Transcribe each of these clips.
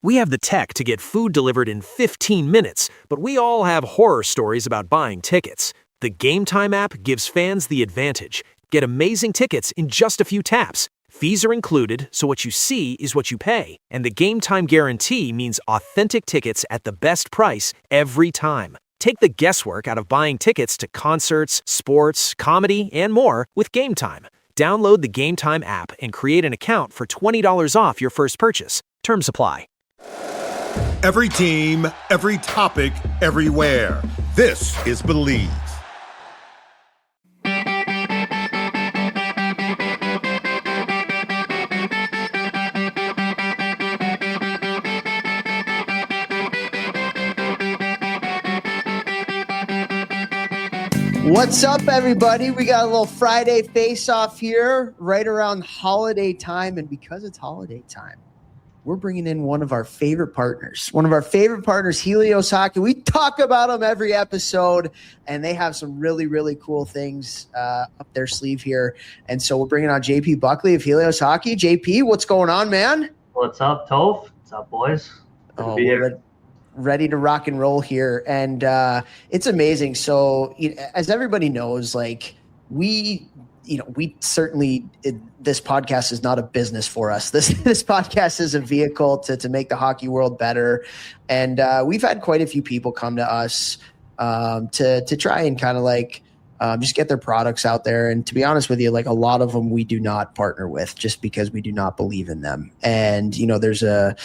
We have the tech to get food delivered in 15 minutes, but we all have horror stories about buying tickets. The Game Time app gives fans the advantage. Get amazing tickets in just a few taps. Fees are included, so what you see is what you pay. And the Game Time guarantee means authentic tickets at the best price every time. Take the guesswork out of buying tickets to concerts, sports, comedy, and more with Game Time. Download the Game Time app and create an account for $20 off your first purchase. Terms apply. Every team, every topic, everywhere. This is Believe. What's up, everybody? We got a little Friday face-off here right around holiday time. And because it's holiday time, we're bringing in one of our favorite partners. Helios Hockey. We talk about them every episode, and they have some really, really cool things up their sleeve here. And so we're bringing on JP Buckley of Helios Hockey. JP, what's going on, man? What's up, Toph? What's up, boys? Good to be here. Ready to rock and roll here. And it's amazing. So as everybody knows, like we certainly, this podcast is not a business for us. This podcast is a vehicle to make the hockey world better. And we've had quite a few people come to us to try and kind of like just get their products out there. And to be honest with you, like a lot of them we do not partner with just because we do not believe in them. And, there's a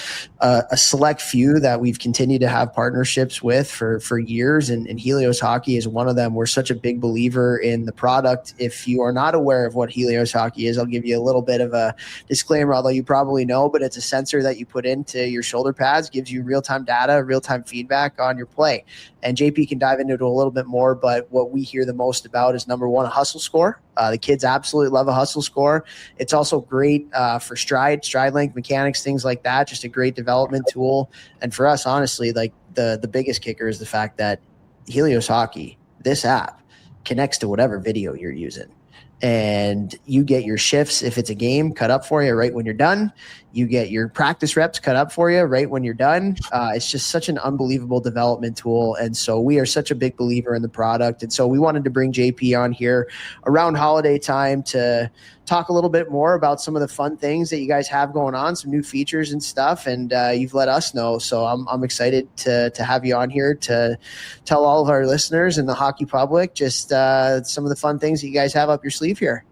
select few that we've continued to have partnerships with for years. And Helios Hockey is one of them. We're such a big believer in the product. If you are not aware of what Helios Hockey is, I'll give you a little bit of a disclaimer, although you probably know, but it's a sensor that you put into your shoulder pads, gives you real-time data, real-time feedback on your play. And JP can dive into it a little bit more, but what we hear the most about is number one, a hustle score. The kids absolutely love a hustle score. It's also great for stride length mechanics, things like that. Just a great development tool. And for us, honestly, like the biggest kicker is the fact that Helios Hockey, this app, connects to whatever video you're using. And you get your shifts, if it's a game, cut up for you right when you're done. You get your practice reps cut up for you right when you're done. It's just such an unbelievable development tool. And so we are such a big believer in the product. And so we wanted to bring JP on here around holiday time to talk a little bit more about some of the fun things that you guys have going on, some new features and stuff. And you've let us know. So I'm excited to have you on here to tell all of our listeners and the hockey public just some of the fun things that you guys have up your sleeve here.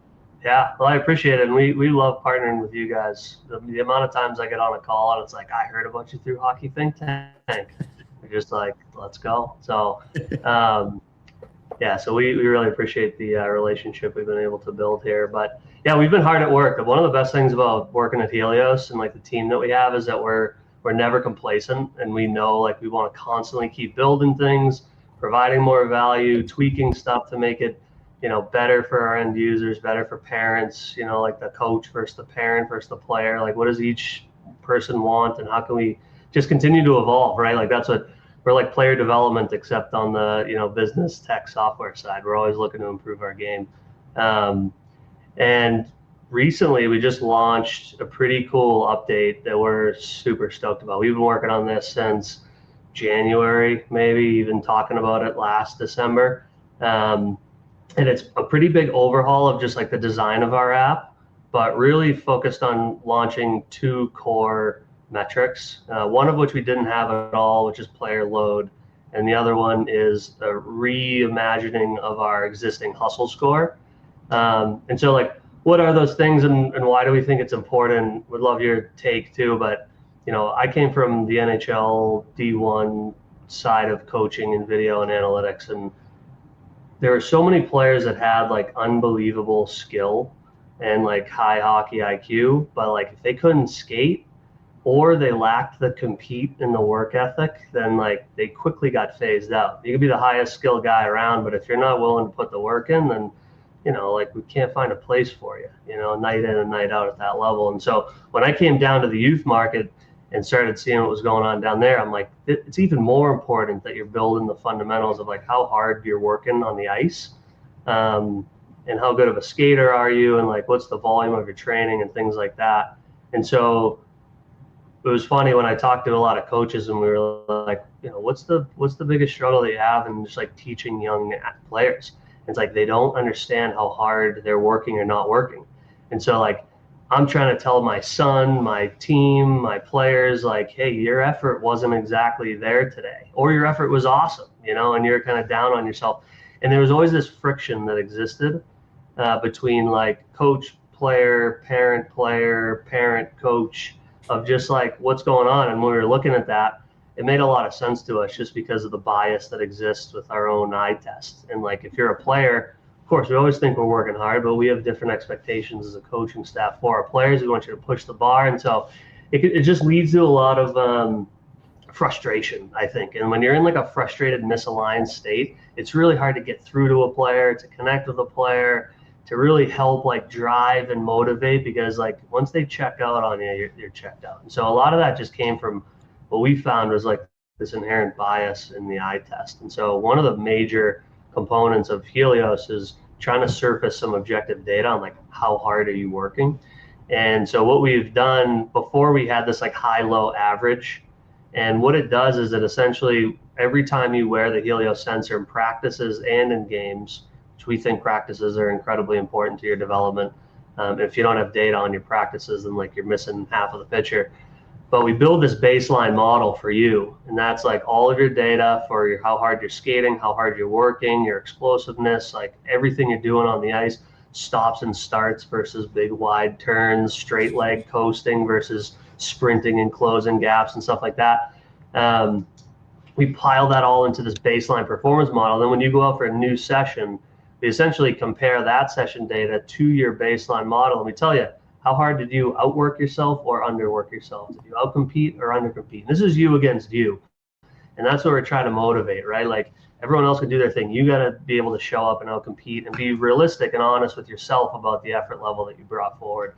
Yeah, well, I appreciate it. And we love partnering with you guys. The amount of times I get on a call and it's like, I heard about you through Hockey Think Tank. We're just like, let's go. So, so we really appreciate the relationship we've been able to build here. But yeah, we've been hard at work. One of the best things about working at Helios and like the team that we have is that we're never complacent, and we know like we want to constantly keep building things, providing more value, tweaking stuff to make it better for our end users, better for parents, like the coach versus the parent versus the player. Like, what does each person want, and how can we just continue to evolve, right? Like, that's what we're like, player development, except on the, business tech software side. We're always looking to improve our game. And recently we just launched a pretty cool update that we're super stoked about. We've been working on this since January, maybe even talking about it last December. And it's a pretty big overhaul of just like the design of our app, but really focused on launching two core metrics, one of which we didn't have at all, which is player load. And the other one is a reimagining of our existing hustle score. And so like, what are those things and why do we think it's important? Would love your take too, but I came from the NHL D1 side of coaching and video and analytics, and there were so many players that had like unbelievable skill and like high hockey IQ, but like if they couldn't skate or they lacked the compete and the work ethic, then like they quickly got phased out. You could be the highest skilled guy around, but if you're not willing to put the work in, then like we can't find a place for you, night in and night out at that level. And so when I came down to the youth market and started seeing what was going on down there, I'm like, it's even more important that you're building the fundamentals of like how hard you're working on the ice, and how good of a skater are you, and like what's the volume of your training and things like that. And so it was funny when I talked to a lot of coaches and we were like, what's the biggest struggle that you have in just like teaching young players? And it's like they don't understand how hard they're working or not working. And so like I'm trying to tell my son, my team, my players, like, hey, your effort wasn't exactly there today, or your effort was awesome, and you're kind of down on yourself. And there was always this friction that existed between like coach, player, parent, coach, of just like what's going on. And when we were looking at that, it made a lot of sense to us just because of the bias that exists with our own eye test. And like if you're a player, of course, we always think we're working hard, but we have different expectations as a coaching staff for our players. We want you to push the bar. And so it just leads to a lot of frustration, I think. And when you're in like a frustrated, misaligned state, it's really hard to get through to a player, to connect with a player, to really help like drive and motivate, because like once they check out on you, you're checked out. And so a lot of that just came from what we found was like this inherent bias in the eye test. And so one of the major components of Helios is trying to surface some objective data on like how hard are you working. And so what we've done before, we had this like high-low average. And what it does is that essentially every time you wear the Helios sensor in practices and in games, which we think practices are incredibly important to your development. If you don't have data on your practices, then like you're missing half of the picture. But we build this baseline model for you, and that's like all of your data for how hard you're skating, how hard you're working, your explosiveness, like everything you're doing on the ice, stops and starts versus big wide turns, straight leg coasting versus sprinting and closing gaps and stuff like that. We pile that all into this baseline performance model. Then when you go out for a new session, we essentially compare that session data to your baseline model, and we tell you, how hard did you outwork yourself or underwork yourself? Did you outcompete or undercompete? And this is you against you. And that's what we're trying to motivate, right? Like everyone else can do their thing. You got to be able to show up and outcompete and be realistic and honest with yourself about the effort level that you brought forward.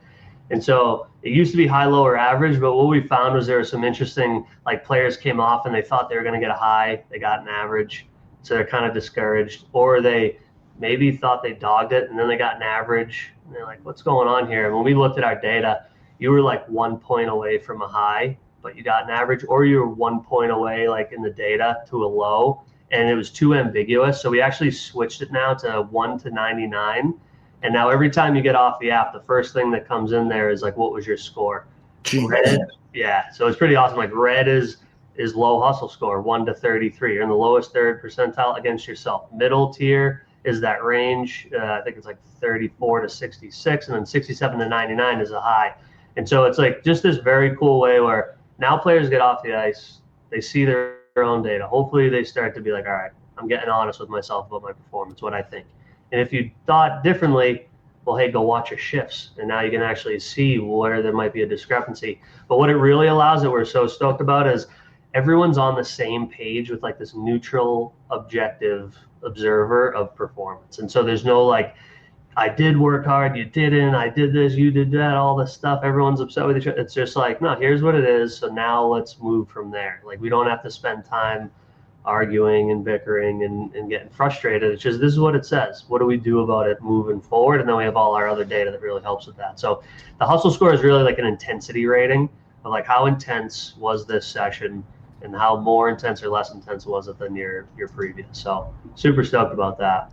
And so it used to be high, low, or average, but what we found was there were some interesting, like players came off and they thought they were going to get a high, they got an average, so they're kind of discouraged, or they maybe thought they dogged it and then they got an average, and they're like, what's going on here? And when we looked at our data, you were like 1 point away from a high, but you got an average, or you were 1 point away, like in the data, to a low, and it was too ambiguous. So we actually switched it now to 1 to 99. And now every time you get off the app, the first thing that comes in there is like, what was your score? Red, yeah. So it's pretty awesome. Like red is low hustle score, 1 to 33. You're in the lowest third percentile against yourself. Middle tier is that range. I think it's like 34 to 66, and then 67 to 99 is a high. And so it's like just this very cool way where now players get off the ice, they see their own data. Hopefully they start to be like, all right, I'm getting honest with myself about my performance, what I think. And if you thought differently, well, hey, go watch your shifts. And now you can actually see where there might be a discrepancy. But what it really allows, that we're so stoked about, is everyone's on the same page with like this neutral, objective observer of performance. And so there's no like, I did work hard, you didn't, I did this, you did that, all this stuff. Everyone's upset with each other. It's just like, no, here's what it is. So now let's move from there. Like we don't have to spend time arguing and bickering and getting frustrated. It's just, this is what it says. What do we do about it moving forward? And then we have all our other data that really helps with that. So the hustle score is really like an intensity rating of like how intense was this session and how more intense or less intense was it than your previous. So super stoked about that.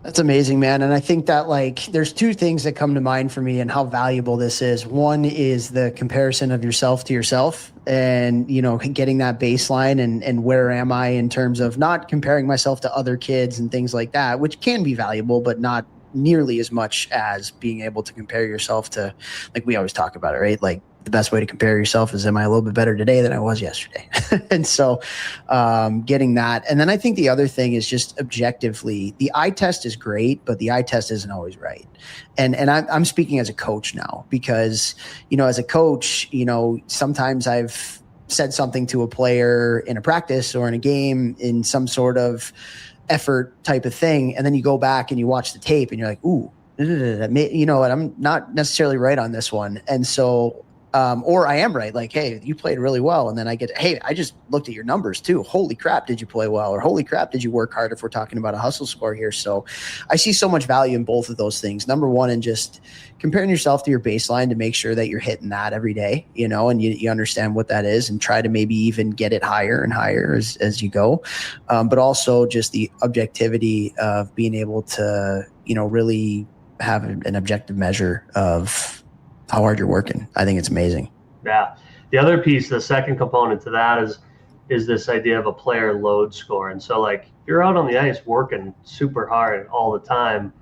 That's amazing, man. And I think that like there's two things that come to mind for me and how valuable this is. One is the comparison of yourself to yourself and, you know, getting that baseline and where am I in terms of not comparing myself to other kids and things like that, which can be valuable, but not nearly as much as being able to compare yourself to, like we always talk about it, right? Like the best way to compare yourself is, am I a little bit better today than I was yesterday? And so getting that. And then I think the other thing is just objectively, the eye test is great, but the eye test isn't always right. And I'm speaking as a coach now because, you know, as a coach, you know, sometimes I've said something to a player in a practice or in a game in some sort of effort type of thing. And then you go back and you watch the tape and you're like, ooh, you know what? I'm not necessarily right on this one. And so Or I am right. Like, hey, you played really well. And then I get, hey, I just looked at your numbers too. Holy crap, did you play well? Or holy crap, did you work hard, if we're talking about a hustle score here. So I see so much value in both of those things. Number one, in just comparing yourself to your baseline to make sure that you're hitting that every day, and you understand what that is, and try to maybe even get it higher and higher as you go. But also just the objectivity of being able to, really have an objective measure of how hard you're working. I think it's amazing. Yeah. The other piece, the second component to that is this idea of a player load score. And so like you're out on the ice working super hard all the time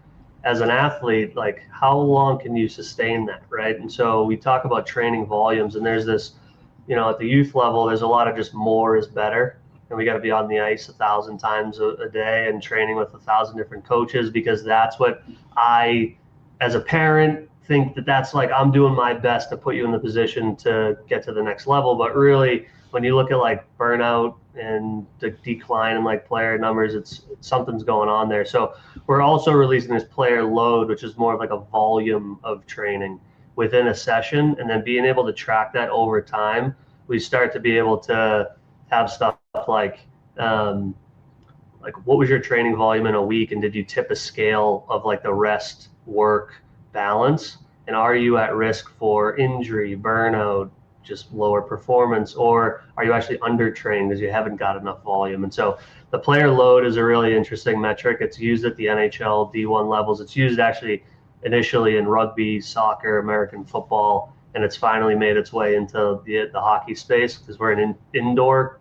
as an athlete, like how long can you sustain that, right? And so we talk about training volumes, and there's this, at the youth level, there's a lot of just more is better. And we got to be on the ice 1,000 times a day and training with 1,000 different coaches, because that's what I, as a parent, think that's like I'm doing my best to put you in the position to get to the next level. But really, when you look at like burnout and the decline in like player numbers, it's something's going on there. So we're also releasing this player load, which is more of like a volume of training within a session, and then being able to track that over time. We start to be able to have stuff like what was your training volume in a week, and did you tip a scale of like the rest work balance, and are you at risk for injury, burnout, just lower performance, or are you actually undertrained because you haven't got enough volume? And so the player load is a really interesting metric. It's used at the NHL D1 levels. It's used actually initially in rugby, soccer, American football, and it's finally made its way into the hockey space, because we're an indoor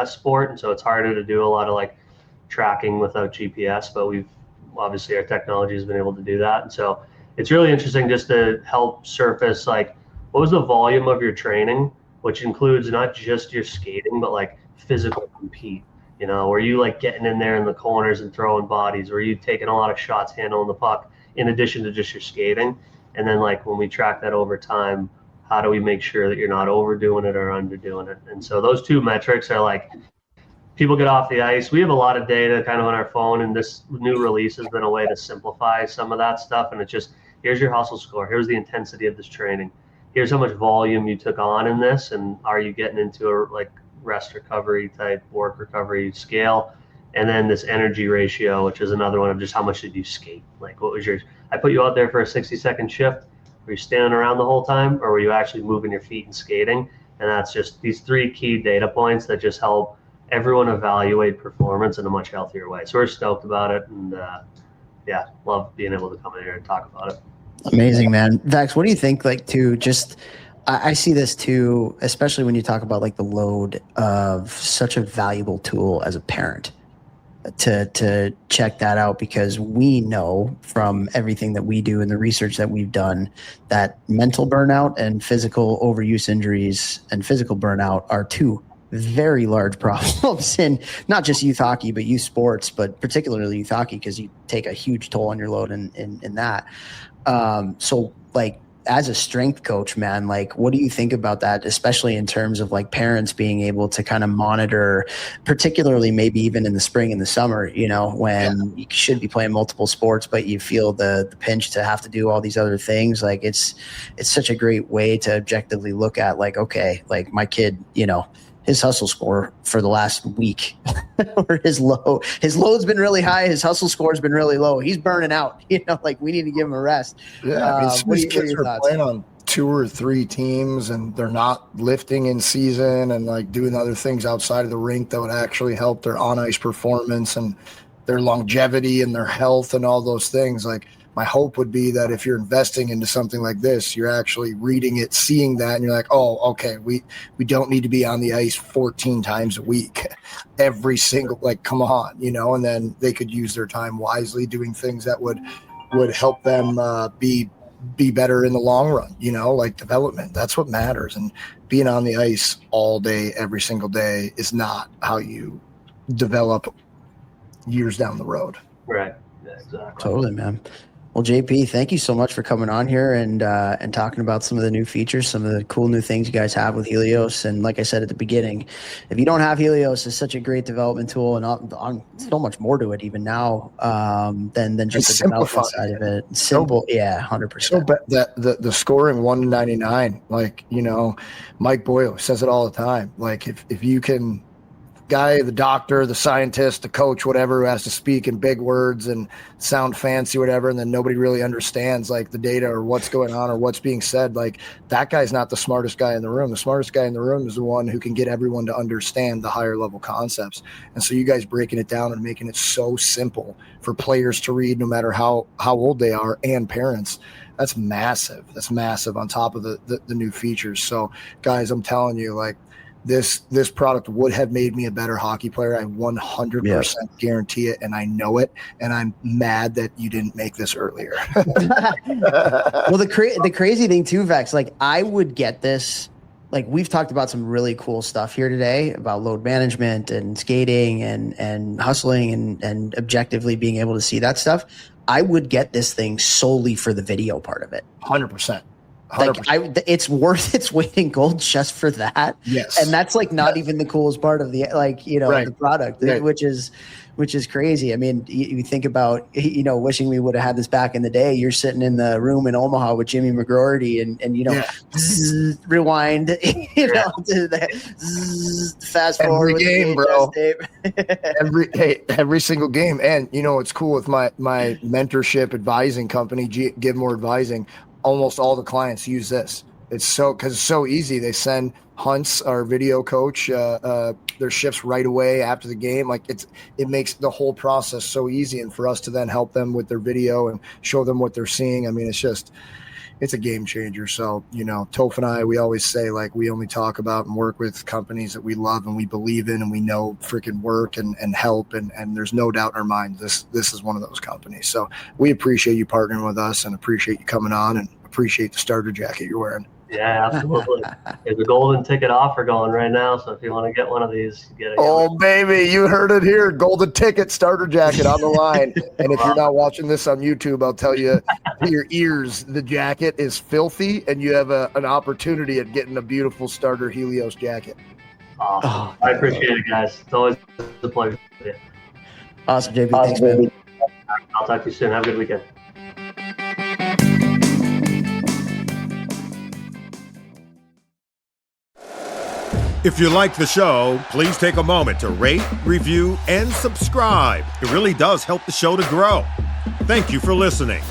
sport, and so it's harder to do a lot of like tracking without GPS, but obviously our technology has been able to do that. And so it's really interesting just to help surface like what was the volume of your training, which includes not just your skating, but like physical compete. Were you like getting in there in the corners and throwing bodies? Were you taking a lot of shots handling the puck in addition to just your skating? And then like when we track that over time, how do we make sure that you're not overdoing it or underdoing it? And so those two metrics are like, people get off the ice. We have a lot of data kind of on our phone, and this new release has been a way to simplify some of that stuff. And it's just, here's your hustle score. Here's the intensity of this training. Here's how much volume you took on in this, and are you getting into a like rest recovery type work recovery scale? And then this energy ratio, which is another one of just how much did you skate? Like what was I put you out there for a 60-second shift. Were you standing around the whole time, or were you actually moving your feet and skating? And that's just these three key data points that just help everyone evaluate performance in a much healthier way. So we're stoked about it, and love being able to come in here and talk about it. Amazing, man. Vechs, what do you think, like, too, just I see this too, especially when you talk about like the load of such a valuable tool as a parent to check that out, because we know from everything that we do and the research that we've done that mental burnout and physical overuse injuries and physical burnout are two very large problems in not just youth hockey, but youth sports, but particularly youth hockey, because you take a huge toll on your load in that. So like, as a strength coach, man, like, what do you think about that, especially in terms of like parents being able to kind of monitor, particularly maybe even in the spring and the summer, when you should be playing multiple sports, but you feel the pinch to have to do all these other things. Like it's such a great way to objectively look at like, okay, like my kid, his hustle score for the last week or his load's been really high. His hustle score has been really low. He's burning out, like we need to give him a rest. Yeah. These kids are playing on 2 or 3 teams, and they're not lifting in season and like doing other things outside of the rink that would actually help their on ice performance and their longevity and their health and all those things. Like, my hope would be that if you're investing into something like this, you're actually reading it, seeing that, and you're like, oh, okay, we don't need to be on the ice 14 times a week, every single, like, come on, and then they could use their time wisely doing things that would help them be better in the long run, like development. That's what matters. And being on the ice all day, every single day is not how you develop years down the road. Right. Yeah, exactly. Totally, man. Well, JP, thank you so much for coming on here and talking about some of the new features, some of the cool new things you guys have with Helios. And like I said at the beginning, if you don't have Helios, it's such a great development tool, and on so much more to it even now than just the development side of it. Simple, yeah, 100%. So the scoring 1 to 99, like, you know, Mike Boyle says it all the time. Like if you can. Guy, the doctor, the scientist, the coach, whatever, who has to speak in big words and sound fancy, whatever, and then nobody really understands like the data or what's going on or what's being said. Like, that guy's not the smartest guy in the room. The smartest guy in the room is the one who can get everyone to understand the higher level concepts. And so you guys breaking it down and making it so simple for players to read, no matter how old they are, and parents. That's massive. That's massive on top of the new features. So guys, I'm telling you, like, this product would have made me a better hockey player. I 100% guarantee it, and I know it. And I'm mad that you didn't make this earlier. Well, the crazy thing too, Vechs, like, I would get this. Like, we've talked about some really cool stuff here today about load management and skating and hustling and objectively being able to see that stuff. I would get this thing solely for the video part of it. 100%. Like, it's worth its weight in gold just for that. Yes. And that's like not even the coolest part of the, like, you know, the product, which is crazy. I mean, you think about, you know, wishing we would have had this back in the day. You're sitting in the room in Omaha with Jimmy McGroarty and you know, rewind, you know, to the fast forward. Every game, bro. every single game. And, you know, it's cool with my mentorship advising company, Give More Advising. Almost all the clients use this. Because it's so easy. They send Hunts, our video coach, their shifts right away after the game. Like, it makes the whole process so easy, and for us to then help them with their video and show them what they're seeing. I mean, it's a game changer. So, you know, Toph and I, we always say, like, we only talk about and work with companies that we love and we believe in and we know freaking work and help. And there's no doubt in our mind this is one of those companies. So we appreciate you partnering with us and appreciate you coming on and appreciate the starter jacket you're wearing. Yeah, absolutely. There's a golden ticket offer going right now, so if you want to get one of these, get it. Oh, baby, you heard it here. Golden ticket starter jacket on the line. And if you're not watching this on YouTube, I'll tell you to your ears, the jacket is filthy, and you have an opportunity at getting a beautiful starter Helios jacket. Awesome. Oh, I appreciate it, guys. It's always a pleasure. Awesome, JP. Thanks, man. I'll talk to you soon. Have a good weekend. If you like the show, please take a moment to rate, review, and subscribe. It really does help the show to grow. Thank you for listening.